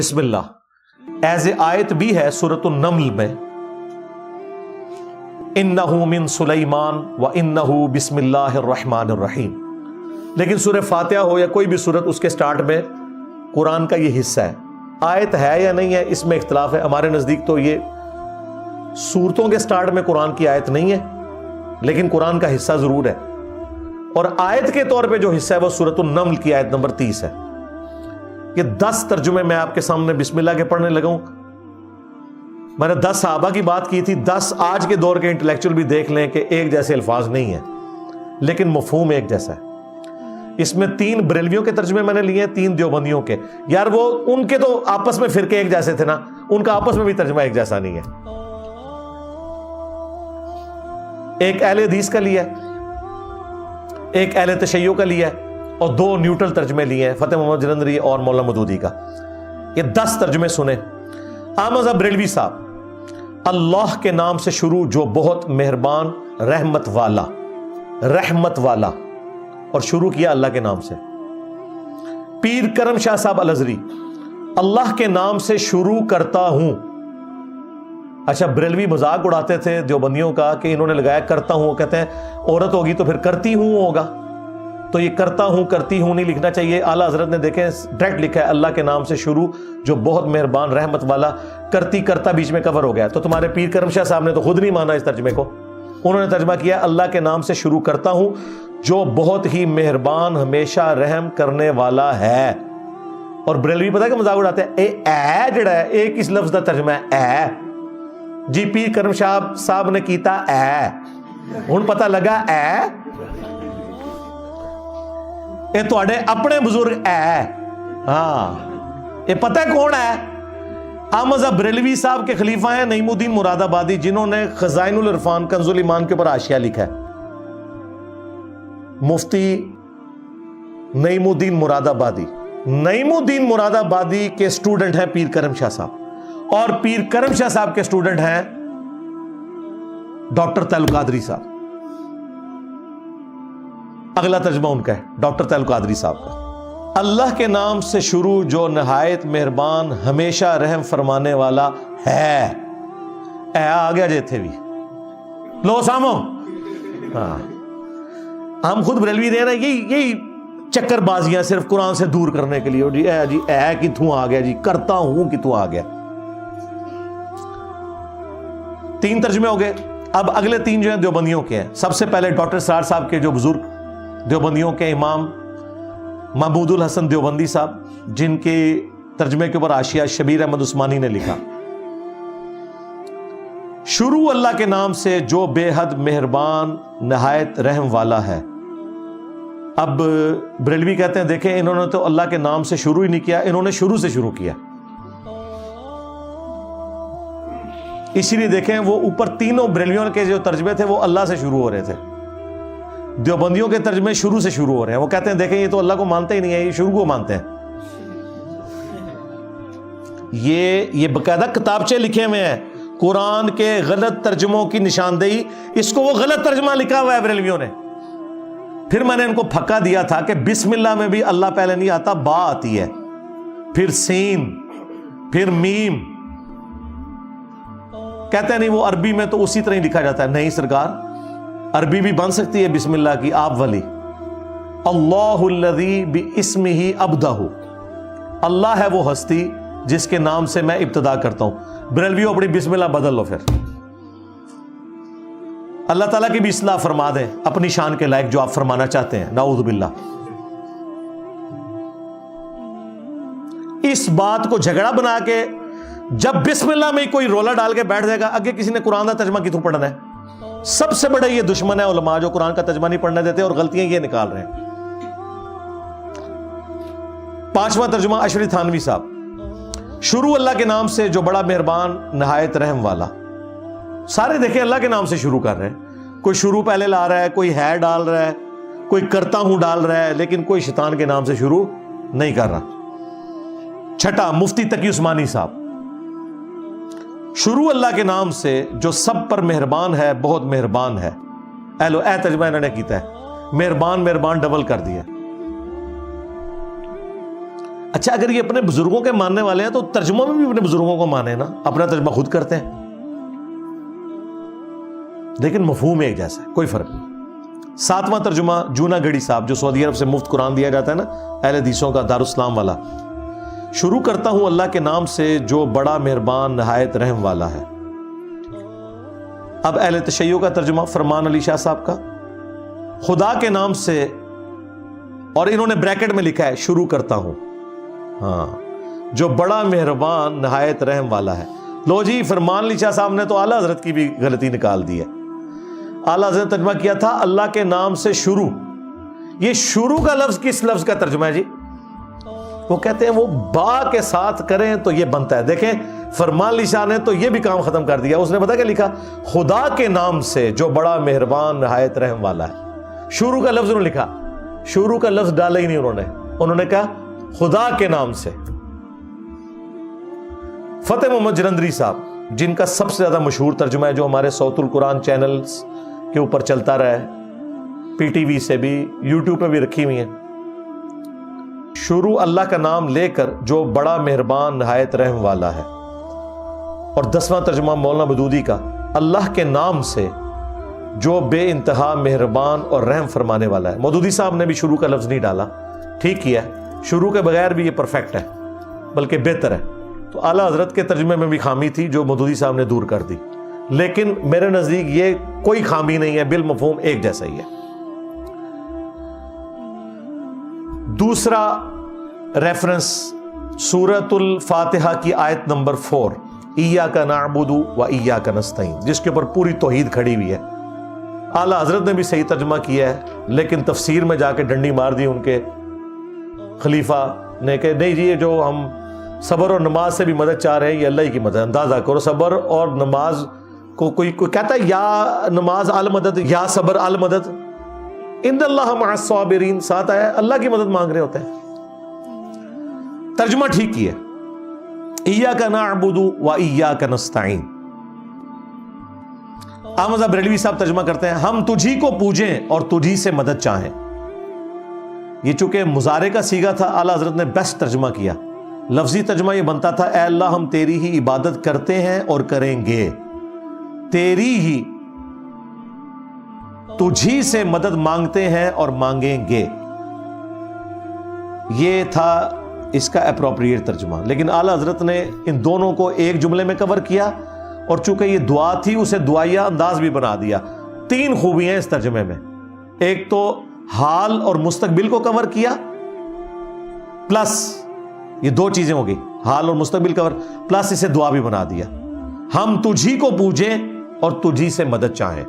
بسم اللہ as a آیت بھی ہے سورۃ النمل میں، انہ من سلیمان و انہ بسم اللہ الرحمن الرحیم، لیکن سورہ فاتحہ ہو یا کوئی بھی سورت اس کے سٹارٹ میں قرآن کا یہ حصہ ہے۔ آیت ہے یا نہیں ہے اس میں اختلاف ہے، ہمارے نزدیک تو یہ سورتوں کے سٹارٹ میں قرآن کی آیت نہیں ہے، لیکن قرآن کا حصہ ضرور ہے، اور آیت کے طور پہ جو حصہ ہے وہ سورۃ النمل کی آیت نمبر 30 ہے۔ یہ 10 ترجمے میں آپ کے سامنے بسم اللہ کے پڑھنے لگا ہوں۔ میں نے 10 صحابہ کی بات کی تھی، 10 آج کے دور کے انٹلیکچوئل بھی دیکھ لیں کہ ایک جیسے الفاظ نہیں ہیں، لیکن مفہوم ایک جیسا ہے۔ اس میں 3 بریلویوں کے ترجمے میں نے لیے ہیں، 3 دیوبندیوں کے۔ یار وہ ان کے تو آپس میں فرقے ایک جیسے تھے نا، ان کا آپس میں بھی ترجمہ ایک جیسا نہیں ہے۔ ایک اہل حدیث کا لیا ہے، ایک اہل تشیع کا لیا ہے، اور 2 نیوٹرل ترجمے لیے ہیں، فتح محمد جلندری اور مولانا مودودی کا۔ یہ 10 ترجمے سنیں۔ احمد بریلوی صاحب، اللہ کے نام سے شروع جو بہت مہربان رحمت والا، رحمت والا، اور شروع کیا اللہ کے نام سے۔ پیر کرم شاہ صاحب الازری، اللہ کے نام سے شروع کرتا ہوں۔ اچھا، بریلوی مذاق اڑاتے تھے دیوبندیوں کا کہ انہوں نے لگایا کرتا ہوں، وہ کہتے ہیں عورت ہوگی تو پھر کرتی ہوں ہوگا، تو یہ کرتا ہوں کرتی ہوں نہیں لکھنا چاہیے۔ اعلیٰ حضرت نے دیکھیں ڈائریکٹ لکھا ہے اللہ کے نام سے شروع جو بہت مہربان رحمت والا، کرتی کرتا بیچ میں کور ہو گیا۔ تو تمہارے پیر کرم شاہ صاحب نے تو خود نہیں مانا اس ترجمے کو، انہوں نے ترجمہ کیا اللہ کے نام سے شروع کرتا ہوں جو بہت ہی مہربان ہمیشہ رحم کرنے والا ہے۔ اور بریلوی پتہ ہے کہ مذاق اڑاتے ہیں، اے جڑا ہے ایک اس لفظ کا ترجمہ ہے اے جی، پیر کرم شاہ صاحب نے کیتا اے، ہن پتہ لگا اے اے تواڈے اپنے بزرگ اے، ہاں یہ پتہ ہے کون ہے؟ احمد بریلوی صاحب کے خلیفہ ہیں نعیم الدین مراد آبادی، جنہوں نے خزائن العرفان کنز الایمان کے اوپر حاشیہ لکھا ہے۔ مفتی نعیم الدین مراد آبادی، نعیم الدین مراد آبادی کے سٹوڈنٹ ہیں پیر کرم شاہ صاحب، اور پیر کرم شاہ صاحب کے سٹوڈنٹ ہیں ڈاکٹر تعلق قادری صاحب۔ اگلا ترجمہ ان کا ہے ڈاکٹر تعلق قادری صاحب کا، اللہ کے نام سے شروع جو نہایت مہربان ہمیشہ رحم فرمانے والا ہے۔ اے آ گیا جی تھے بھی لو سامو، ہاں ہم خود بریلوی دے رہے ہیں یہی چکر بازیاں صرف قرآن سے دور کرنے کے لیے، جی اے کتوں آ گیا، جی کرتا ہوں کتوں آ گیا۔ 3 ترجمے ہو گئے۔ اب اگلے 3 جو ہیں دیوبندیوں کے ہیں۔ سب سے پہلے ڈاکٹر سرار صاحب کے جو بزرگ دیوبندیوں کے امام محمود الحسن دیوبندی صاحب، جن کے ترجمے کے اوپر حاشیہ شبیر احمد عثمانی نے لکھا، شروع اللہ کے نام سے جو بے حد مہربان نہایت رحم والا ہے۔ اب بریلوی کہتے ہیں دیکھیں انہوں نے تو اللہ کے نام سے شروع ہی نہیں کیا، انہوں نے شروع سے شروع کیا، اسی لیے دیکھیں وہ اوپر تینوں بریلویوں کے جو ترجمے تھے وہ اللہ سے شروع ہو رہے تھے، دیوبندیوں کے ترجمے شروع سے شروع ہو رہے ہیں۔ وہ کہتے ہیں دیکھیں یہ تو اللہ کو مانتے ہی نہیں ہے، یہ شروع کو مانتے ہیں۔ یہ باقاعدہ کتابچے لکھے ہوئے ہیں قرآن کے غلط ترجموں کی نشاندہی، اس کو وہ غلط ترجمہ لکھا ہوا ہے بریلویوں نے۔ پھر میں نے ان کو پھکا دیا تھا کہ بسم اللہ میں بھی اللہ پہلے نہیں آتا، با آتی ہے، پھر سین، پھر میم۔ کہتے ہیں نہیں وہ عربی میں تو اسی طرح ہی لکھا جاتا ہے۔ نہیں سرکار، عربی بھی بن سکتی ہے بسم اللہ کی، آپ والی اللہ الذی باسمہ ابدہ، اللہ ہے وہ ہستی جس کے نام سے میں ابتدا کرتا ہوں۔ بریلویوں اپنی بسم اللہ بدل لو، پھر اللہ تعالیٰ کی بھی اصلاح فرما دیں اپنی شان کے لائق جو آپ فرمانا چاہتے ہیں، نعوذ باللہ۔ اس بات کو جھگڑا بنا کے جب بسم اللہ میں کوئی رولا ڈال کے بیٹھ جائے گا، آگے کسی نے قرآن کا ترجمہ کتوں پڑھنا ہے؟ سب سے بڑے یہ دشمن ہے علماء جو قرآن کا ترجمہ نہیں پڑھنے دیتے، اور غلطیاں یہ نکال رہے ہیں۔ 5واں ترجمہ اشری تھانوی صاحب، شروع اللہ کے نام سے جو بڑا مہربان نہایت رحم والا۔ سارے دیکھیں اللہ کے نام سے شروع کر رہے ہیں، کوئی شروع پہلے لا رہا ہے، کوئی ہے ڈال رہا ہے، کوئی کرتا ہوں ڈال رہا ہے، لیکن کوئی شیطان کے نام سے شروع نہیں کر رہا۔ 6، مفتی تقی عثمانی صاحب، شروع اللہ کے نام سے جو سب پر مہربان ہے، بہت مہربان ہے۔ اے ترجمہ انہوں نے کیتا ہے، مہربان مہربان ڈبل کر دیا۔ اچھا اگر یہ اپنے بزرگوں کے ماننے والے ہیں تو ترجمہ میں بھی اپنے بزرگوں کو مانے نا, اپنا ترجمہ خود کرتے ہیں, لیکن مفہوم ایک جیسا ہے, کوئی فرق نہیں. 7واں ترجمہ جونا گڑی صاحب, جو سعودی عرب سے مفت قرآن دیا جاتا ہے نا اہل حدیثوں کا, دارالاسلام والا. شروع کرتا ہوں اللہ کے نام سے جو بڑا مہربان نہایت رحم والا ہے. اب اہل تشیع کا ترجمہ فرمان علی شاہ صاحب کا, خدا کے نام سے, اور انہوں نے بریکٹ میں لکھا ہے شروع کرتا ہوں, ہاں, جو بڑا مہربان نہایت رحم والا ہے. لو جی, فرمان علی شاہ صاحب نے تو اعلیٰ حضرت کی بھی غلطی نکال دی ہے. اعلیٰ حضرت ترجمہ کیا تھا اللہ کے نام سے شروع. یہ شروع کا لفظ کس لفظ کا ترجمہ ہے جی؟ وہ کہتے ہیں وہ با کے ساتھ کریں تو یہ بنتا ہے. دیکھیں فرمان علی شاہ نے تو یہ بھی کام ختم کر دیا. اس نے پتا کیا لکھا؟ خدا کے نام سے جو بڑا مہربان نہایت رحم والا ہے. شروع کا لفظ انہوں نے لکھا, شروع کا لفظ ڈالا ہی نہیں انہوں نے کہا خدا کے نام سے. فتح محمد جلندری صاحب, جن کا سب سے زیادہ مشہور ترجمہ ہے, جو ہمارے صوت القرآن چینلز کے اوپر چلتا رہا ہے, پی ٹی وی سے بھی, یوٹیوب پہ بھی رکھی ہوئی ہیں. شروع اللہ کا نام لے کر جو بڑا مہربان نہایت رحم والا ہے. اور 10واں ترجمہ مولانا مودودی کا, اللہ کے نام سے جو بے انتہا مہربان اور رحم فرمانے والا ہے. مودودی صاحب نے بھی شروع کا لفظ نہیں ڈالا, ٹھیک کیا, شروع کے بغیر بھی یہ پرفیکٹ ہے, بلکہ بہتر ہے. تو اعلیٰ حضرت کے ترجمے میں بھی خامی تھی جو مودودی صاحب نے دور کر دی, لیکن میرے نزدیک یہ کوئی خامی نہیں ہے, بالمفہوم ایک جیسا ہی ہے. دوسرا ریفرنس سورۃ الفاتحہ کی آیت نمبر 4, ایاک نعبد و ایاک نستعین, جس کے اوپر پوری توحید کھڑی ہوئی ہے. اعلیٰ حضرت نے بھی صحیح ترجمہ کیا ہے, لیکن تفسیر میں جا کے ڈنڈی مار دی ان کے خلیفہ نے کہ نہیں جی, یہ جو ہم صبر اور نماز سے بھی مدد چاہ رہے ہیں یہ اللہ ہی کی مدد. اندازہ کرو, صبر اور نماز کو کوئی کہتا ہے یا نماز المدد یا صبر المدد, ان اللہ مع الصابرین, ساتھ آیا اللہ کی مدد مانگ رہے ہوتے ہیں. ترجمہ ٹھیک کیا, ایاک نعبد و ایاک نستعین. احمد بریلوی صاحب ترجمہ کرتے ہیں ہم تجھی کو پوجیں اور تجھی سے مدد چاہیں. یہ چونکہ مضارع کا صیغہ تھا, اعلیٰ حضرت نے بیسٹ ترجمہ کیا. لفظی ترجمہ یہ بنتا تھا اے اللہ ہم تیری ہی عبادت کرتے ہیں اور کریں گے, تیری ہی, تجھی سے مدد مانگتے ہیں اور مانگیں گے. یہ تھا اس کا اپروپریٹ ترجمہ, لیکن اعلیٰ حضرت نے ان دونوں کو ایک جملے میں کور کیا, اور چونکہ یہ دعا تھی اسے دعائیہ انداز بھی بنا دیا. 3 خوبیاں اس ترجمے میں, ایک تو حال اور مستقبل کو کور کیا, پلس یہ 2 چیزیں ہو گئی, حال اور مستقبل کور, پلس اسے دعا بھی بنا دیا, ہم تجھی کو پوجیں اور تجھی سے مدد چاہیں.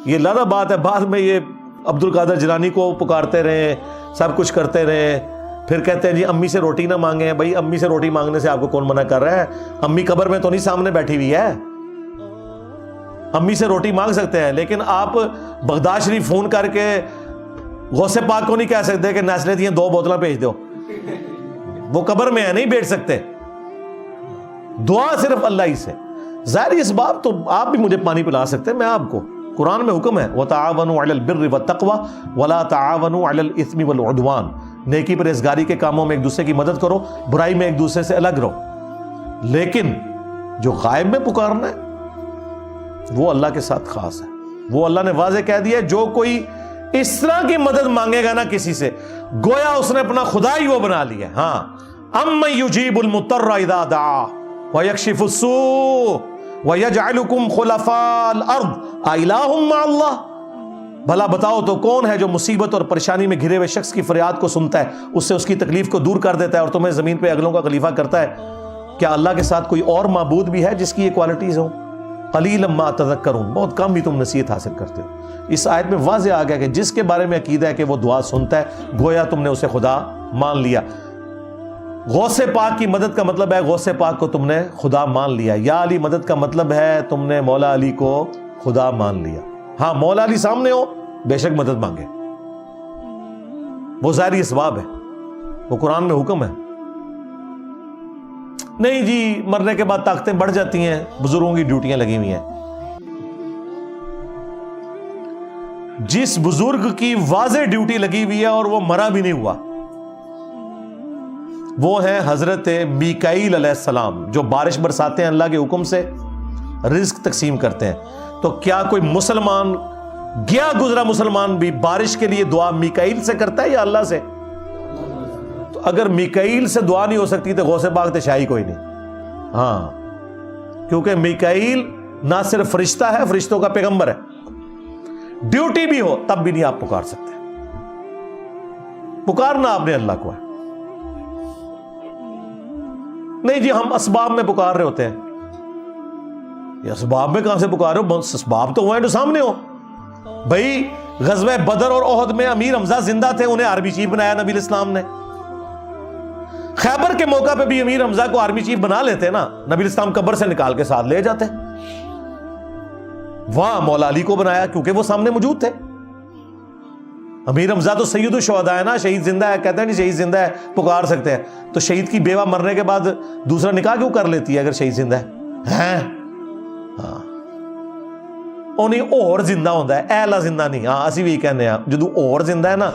یہ لادہ بات ہے, بعد میں یہ عبد القادر جیلانی کو پکارتے رہے, سب کچھ کرتے رہے, پھر کہتے ہیں جی امی سے روٹی نہ مانگیں. بھائی امی سے روٹی مانگنے سے آپ کو کون منع کر رہا ہے؟ امی قبر میں تو نہیں سامنے بیٹھی ہوئی ہے, امی سے روٹی مانگ سکتے ہیں, لیکن آپ بغداد شریف فون کر کے غوث پاک کو نہیں کہہ سکتے کہ نیسلے دیا 2 بوتلیں بھیج دو, وہ قبر میں ہے, نہیں بیٹھ سکتے. دعا صرف اللہ ہی سے. ظاہری اسباب تو آپ بھی مجھے پانی پلا سکتے ہیں, میں آپ کو, قرآن میں حکم ہے وَتَعَاوَنُوا عَلَى الْبِرِّ وَالتَّقْوَى وَلَا تَعَاوَنُوا عَلَى الْإِثْمِ وَالْعُدْوَانِ. نیکی پرہیزگاری کے کاموں میں ایک دوسرے کی مدد کرو, برائی میں ایک دوسرے سے الگ رہو. لیکن جو غائب میں پکارنا ہے وہ اللہ کے ساتھ خاص ہے. وہ اللہ نے واضح کہہ دیا, جو کوئی اس طرح کی مدد مانگے گا نا کسی سے, گویا اس نے اپنا خدا ہی وہ بنا لیا. ہاں, اَمَّن يُجِيبُ الْمُضْطَرَّ إِذَا دَعَاهُ وَيَكْشِفُ السُّوءَ وَيَجْعَلُكُمْ خُلَفَاءَ الْأَرْضِ أَإِلَٰهٌ مَّعَ اللَّهِ. بھلا بتاؤ تو کون ہے جو مصیبت اور پریشانی میں گھرے ہوئے شخص کی فریاد کو سنتا ہے, اس سے اس کی تکلیف کو دور کر دیتا ہے, اور تمہیں زمین پہ اگلوں کا خلیفہ کرتا ہے؟ کیا اللہ کے ساتھ کوئی اور معبود بھی ہے جس کی یہ کوالٹیز ہوں؟ قلیلا ما تذکرون, بہت کم بھی تم نصیحت حاصل کرتے ہو. اس آیت میں واضح آ گیا کہ جس کے بارے میں عقیدہ ہے کہ وہ دعا سنتا ہے, گویا تم نے اسے خدا مان لیا. غوث پاک کی مدد کا مطلب ہے غوث پاک کو تم نے خدا مان لیا. یا علی مدد کا مطلب ہے تم نے مولا علی کو خدا مان لیا. ہاں, مولا علی سامنے ہو بے شک مدد مانگے, وہ ظاہری اسباب ہے, وہ قرآن میں حکم ہے. نہیں جی مرنے کے بعد طاقتیں بڑھ جاتی ہیں, بزرگوں کی ڈیوٹیاں لگی ہوئی ہیں. جس بزرگ کی واضح ڈیوٹی لگی ہوئی ہے اور وہ مرا بھی نہیں ہوا, وہ ہیں حضرت میکائیل علیہ السلام، جو بارش برساتے ہیں اللہ کے حکم سے، رزق تقسیم کرتے ہیں. تو کیا کوئی مسلمان، گیا گزرا مسلمان بھی بارش کے لیے دعا میکائیل سے کرتا ہے یا اللہ سے؟ تو اگر میکائیل سے دعا نہیں ہو سکتی تو غوث پاک تو شاہی کوئی نہیں. ہاں، کیونکہ میکائیل نہ صرف فرشتہ ہے، فرشتوں کا پیغمبر ہے. ڈیوٹی بھی ہو تب بھی نہیں آپ پکار سکتے. پکارنا آپ نے اللہ کو ہے. نہیں جی ہم اسباب میں پکار رہے ہوتے ہیں. یہ اسباب میں کہاں سے پکار رہے ہو؟ اسباب تو وہ ہیں جو سامنے ہو. بھائی غزوہ بدر اور احد میں امیر حمزہ زندہ تھے، انہیں آرمی چیف بنایا نبی الاسلام نے. خیبر کے موقع پہ بھی امیر حمزہ کو آرمی چیف بنا لیتے نا، نبی الاسلام قبر سے نکال کے ساتھ لے جاتے. وہاں مولا علی کو بنایا کیونکہ وہ سامنے موجود تھے. امیر حمزہ تو سید الشہداء ہے نا، شہید زندہ ہے، کہتے ہیں نہیں شہید زندہ ہے پکار سکتے ہیں. تو شہید کی بیوہ مرنے کے بعد دوسرا نکاح کیوں کر لیتی ہے اگر شہید زندہ ہے؟ ہاں انہیں اور زندہ ہوتا ہے، اہلا زندہ نہیں. ہاں اسی بھی کہنے ہیں جدو اور زندہ ہے نا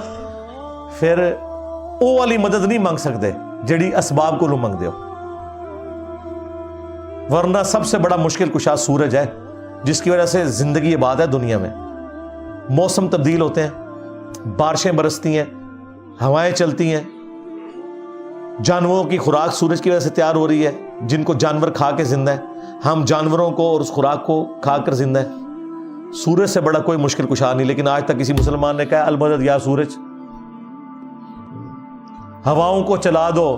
پھر او والی مدد نہیں مانگ سکتے جڑی اسباب کو لو مانگ دیو. ورنہ سب سے بڑا مشکل کشا سورج ہے جس کی وجہ سے زندگی آباد ہے دنیا میں. موسم تبدیل ہوتے ہیں، بارشیں برستی ہیں، ہوائیں چلتی ہیں، جانوروں کی خوراک سورج کی وجہ سے تیار ہو رہی ہے جن کو جانور کھا کے زندہ ہے. ہم جانوروں کو اور اس خوراک کو کھا کر زندہ ہے. سورج سے بڑا کوئی مشکل کشا نہیں. لیکن آج تک کسی مسلمان نے کہا المدد یا سورج. ہواؤں کو چلا دو،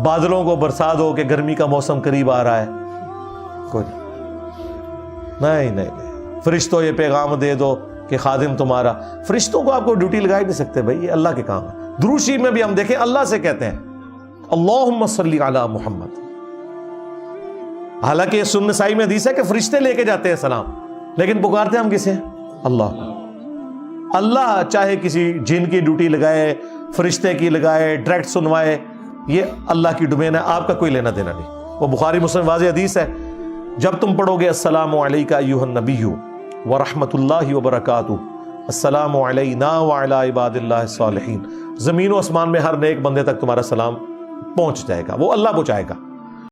بادلوں کو برسا دو کہ گرمی کا موسم قریب آ رہا ہے. کوئی نہیں. فرشتوں یہ پیغام دے دو کہ خادم تمہارا. فرشتوں کو آپ کو ڈیوٹی لگا ہی نہیں سکتے بھائی، یہ اللہ کے کام ہے. درود شریف میں بھی ہم دیکھیں اللہ سے کہتے ہیں اللہم صلی علی محمد. حالانکہ یہ سنن نسائی میں حدیث ہے کہ فرشتے لے کے جاتے ہیں سلام، لیکن پکارتے ہم کسے؟ اللہ کو. اللہ چاہے کسی جن کی ڈیوٹی لگائے، فرشتے کی لگائے، ڈائریکٹ سنوائے، یہ اللہ کی ڈومین ہے، آپ کا کوئی لینا دینا نہیں. وہ بخاری مسلم واضح حدیث ہے. جب تم پڑھو گے السلام علیکہ ایھا النبی ورحمۃ اللہ وبرکاتہ، السلام علینا وعلی عباد اللہ الصالحین، زمین و آسمان میں ہر نیک بندے تک تمہارا سلام پہنچ جائے گا، وہ اللہ پہنچائے گا.